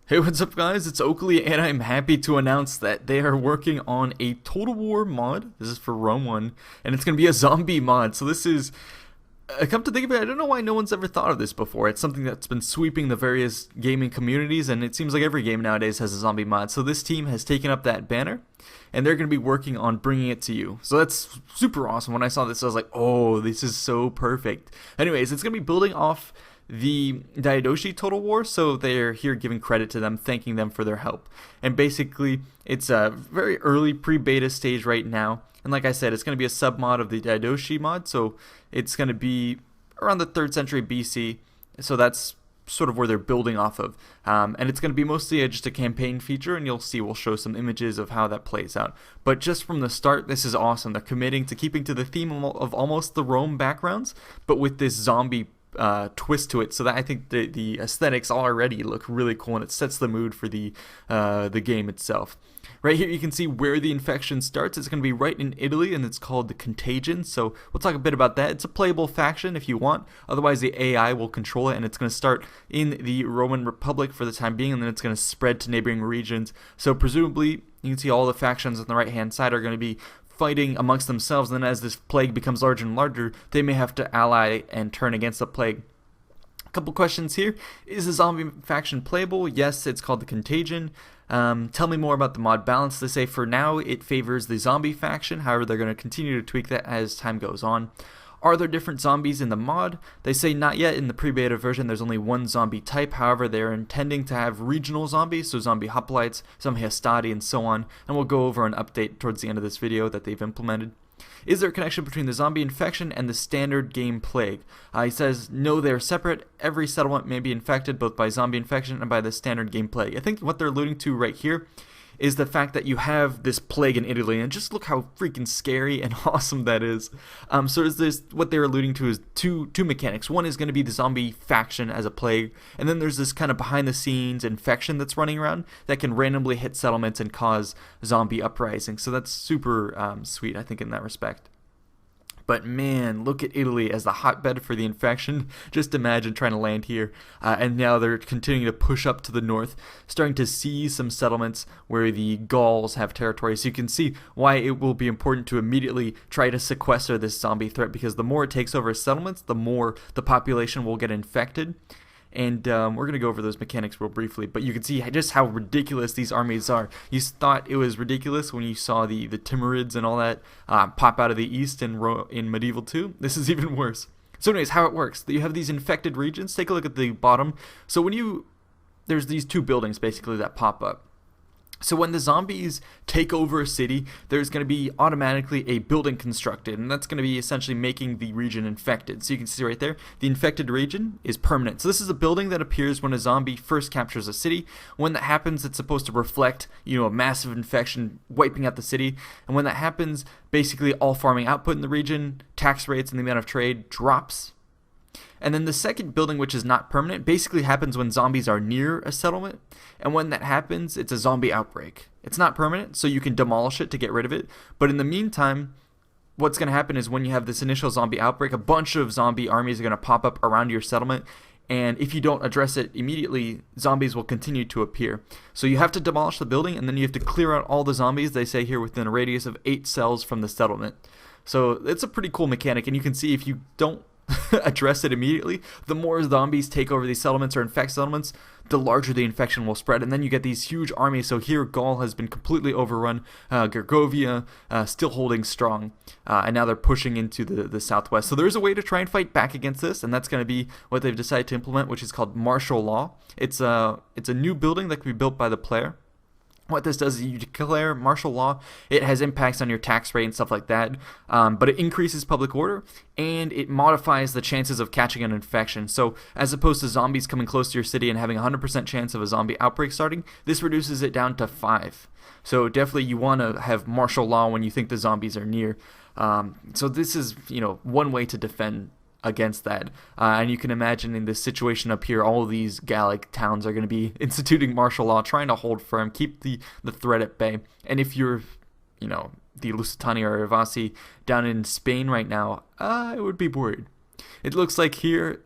Hey, what's up, guys? It's Oakley, and I'm happy to announce that they are working on a Total War mod. This is for Rome 1, and it's going to be a zombie mod. So this is, come to think of it, I don't know why no one's ever thought of this before. It's something that's been sweeping the various gaming communities, and it seems like every game nowadays has a zombie mod. So this team has taken up that banner, and they're going to be working on bringing it to you. So that's super awesome. When I saw this, I was like, oh, this is so perfect. Anyways, it's going to be building off the Diadoshi Total War, so they're here giving credit to them, thanking them for their help. And basically, it's a very early pre-beta stage right now, and like I said, it's going to be a sub-mod of the Diadoshi mod, so it's going to be around the 3rd century BC, so that's sort of where they're building off of. And it's going to be mostly just a campaign feature, and you'll see we'll show some images of how that plays out. But just from the start, this is awesome. They're committing to keeping to the theme of almost the Rome backgrounds, but with this zombie twist to it, so that I think the aesthetics already look really cool, and it sets the mood for the game itself. Right here you can see where the infection starts. It's going to be right in Italy, and it's called the Contagion, so we'll talk a bit about that. It's a playable faction if you want, otherwise the AI will control it, and it's going to start in the Roman Republic for the time being, and then it's going to spread to neighboring regions. So presumably you can see all the factions on the right hand side are going to be fighting amongst themselves, and then as this plague becomes larger and larger, they may have to ally and turn against the plague. A couple questions here. Is the zombie faction playable? Yes, it's called the Contagion. Tell me more about the mod balance. They say for now it favors the zombie faction, however they're going to continue to tweak that as time goes on. Are there different zombies in the mod? They say not yet. In the pre-beta version there's only one zombie type, however they're intending to have regional zombies, so zombie hoplites, zombie hastati, and so on, and we'll go over an update towards the end of this video that they've implemented. Is there a connection between the zombie infection and the standard game plague? He says no, they're separate. Every settlement may be infected both by zombie infection and by the standard game plague. I think what they're alluding to right here is the fact that you have this plague in Italy, and just look how freaking scary and awesome that is. So is this, what they're alluding to is two mechanics. One is going to be the zombie faction as a plague, and then there's this kind of behind the scenes infection that's running around that can randomly hit settlements and cause zombie uprising. So that's super sweet, I think, in that respect. But man, look at Italy as the hotbed for the infection. Just imagine trying to land here. And now they're continuing to push up to the north, starting to seize some settlements where the Gauls have territory. So you can see why it will be important to immediately try to sequester this zombie threat, because the more it takes over settlements, the more the population will get infected. And we're going to go over those mechanics real briefly, but you can see just how ridiculous these armies are. You thought it was ridiculous when you saw the Timurids and all that pop out of the east in Medieval 2. This is even worse. So anyways, how it works. You have these infected regions. Take a look at the bottom. So there's these two buildings basically that pop up. So when the zombies take over a city, there's going to be automatically a building constructed, and that's going to be essentially making the region infected. So you can see right there, the infected region is permanent. So this is a building that appears when a zombie first captures a city. When that happens, it's supposed to reflect, a massive infection wiping out the city. And when that happens, basically all farming output in the region, tax rates, and the amount of trade drops. And then the second building, which is not permanent, basically happens when zombies are near a settlement. And when that happens, it's a zombie outbreak. It's not permanent, so you can demolish it to get rid of it. But in the meantime, what's going to happen is when you have this initial zombie outbreak, a bunch of zombie armies are going to pop up around your settlement. And if you don't address it immediately, zombies will continue to appear. So you have to demolish the building, and then you have to clear out all the zombies, they say here, within a radius of 8 cells from the settlement. So it's a pretty cool mechanic, and you can see if you don't address it immediately, the more zombies take over these settlements or infect settlements, the larger the infection will spread, and then you get these huge armies. So here Gaul has been completely overrun, Gergovia still holding strong, and now they're pushing into the southwest. So there's a way to try and fight back against this, and that's going to be what they've decided to implement, which is called martial law. It's a new building that can be built by the player. What this does is you declare martial law. It has impacts on your tax rate and stuff like that, but it increases public order, and it modifies the chances of catching an infection. So as opposed to zombies coming close to your city and having a 100% chance of a zombie outbreak starting, this reduces it down to 5. So definitely you want to have martial law when you think the zombies are near. So this is one way to defend against that. And you can imagine in this situation up here, all of these Gallic towns are going to be instituting martial law, trying to hold firm, keep the threat at bay. And if you're, the Lusitania or Ivasi down in Spain right now, I would be worried. It looks like here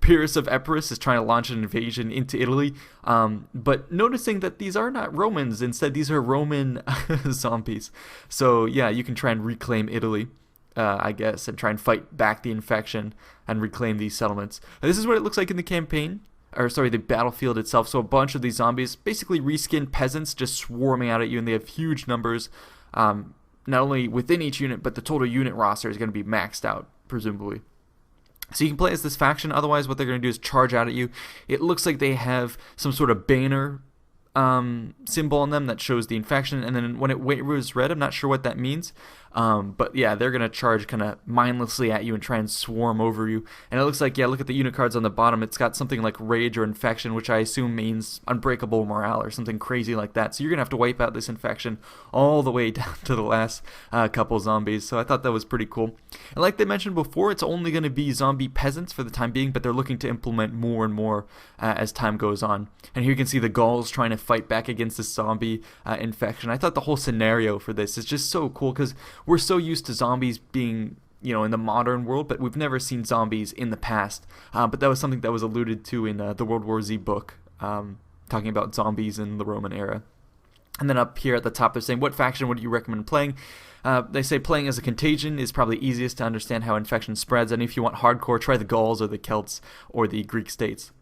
Pyrrhus of Epirus is trying to launch an invasion into Italy, but noticing that these are not Romans. Instead, these are Roman zombies. So yeah, you can try and reclaim Italy, I guess, and try and fight back the infection and reclaim these settlements. This is what it looks like in the campaign. Or sorry, the battlefield itself. So a bunch of these zombies, basically reskinned peasants, just swarming out at you, and they have huge numbers. Not only within each unit, but the total unit roster is going to be maxed out, presumably. So you can play as this faction. Otherwise, what they're going to do is charge out at you. It looks like they have some sort of banner symbol on them that shows the infection, and then when it was red, I'm not sure what that means. But yeah, they're going to charge kind of mindlessly at you and try and swarm over you. And it looks like, yeah, look at the unit cards on the bottom. It's got something like Rage or Infection, which I assume means Unbreakable Morale or something crazy like that. So you're going to have to wipe out this infection all the way down to the last couple zombies. So I thought that was pretty cool. And like they mentioned before, it's only going to be zombie peasants for the time being, but they're looking to implement more and more as time goes on. And here you can see the Gauls trying to fight back against this zombie infection. I thought the whole scenario for this is just so cool because we're so used to zombies being, in the modern world, but we've never seen zombies in the past. But that was something that was alluded to in the World War Z book, talking about zombies in the Roman era. And then up here at the top, they're saying, what faction would you recommend playing? They say playing as a Contagion is probably easiest to understand how infection spreads, and if you want hardcore, try the Gauls or the Celts or the Greek states.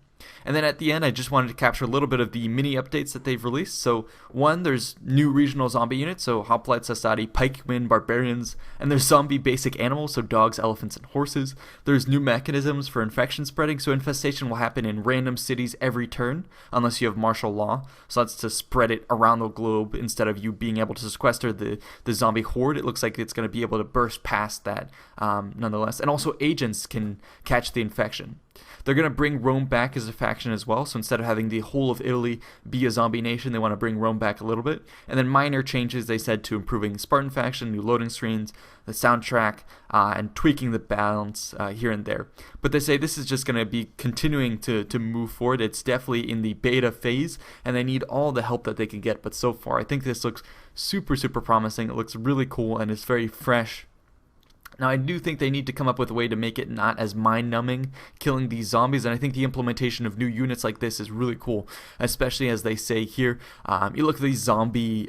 And then at the end, I just wanted to capture a little bit of the mini updates that they've released. So one, there's new regional zombie units, so Hoplites, Sassati, Pikemen, Barbarians, and there's zombie basic animals, so dogs, elephants, and horses. There's new mechanisms for infection spreading, so infestation will happen in random cities every turn, unless you have martial law. So that's to spread it around the globe instead of you being able to sequester the zombie horde. It looks like it's going to be able to burst past that nonetheless. And also agents can catch the infection. They're going to bring Rome back as a faction as well, so instead of having the whole of Italy be a zombie nation, they want to bring Rome back a little bit. And then minor changes, they said, to improving Spartan faction, new loading screens, the soundtrack, and tweaking the balance here and there. But they say this is just going to be continuing to move forward. It's definitely in the beta phase, and they need all the help that they can get. But so far, I think this looks super, super promising. It looks really cool, and it's very fresh. Now, I do think they need to come up with a way to make it not as mind-numbing, killing these zombies, and I think the implementation of new units like this is really cool, especially as they say here. You look at these zombie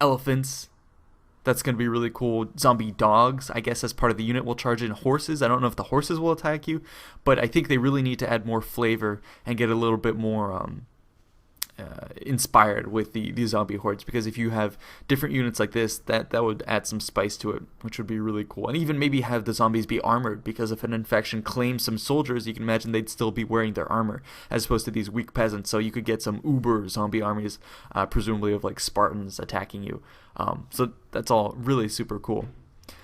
elephants. That's going to be really cool. Zombie dogs, I guess, as part of the unit will charge in horses. I don't know if the horses will attack you, but I think they really need to add more flavor and get a little bit more inspired with the zombie hordes, because if you have different units like this, that would add some spice to it, which would be really cool. And even maybe have the zombies be armored, because if an infection claims some soldiers, you can imagine they'd still be wearing their armor as opposed to these weak peasants. So you could get some uber zombie armies, presumably of like Spartans attacking you. So that's all really super cool.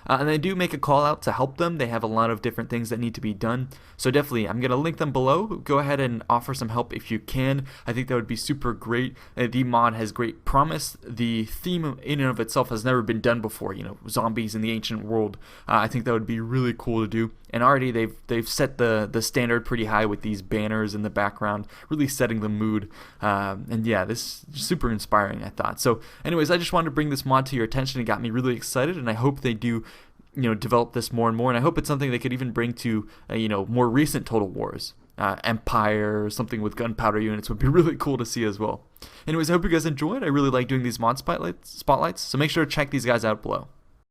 And they do make a call out to help them. They have a lot of different things that need to be done. So definitely, I'm going to link them below. Go ahead and offer some help if you can. I think that would be super great. The mod has great promise. The theme in and of itself has never been done before. Zombies in the ancient world. I think that would be really cool to do. And already they've set the standard pretty high with these banners in the background, really setting the mood. And yeah, this is super inspiring, I thought. So anyways, I just wanted to bring this mod to your attention. It got me really excited, and I hope they do develop this more and more, and I hope it's something they could even bring to more recent Total Wars. Empire or something with gunpowder units would be really cool to see as well. Anyways, I hope you guys enjoyed. I really like doing these mod spotlights, so make sure to check these guys out below.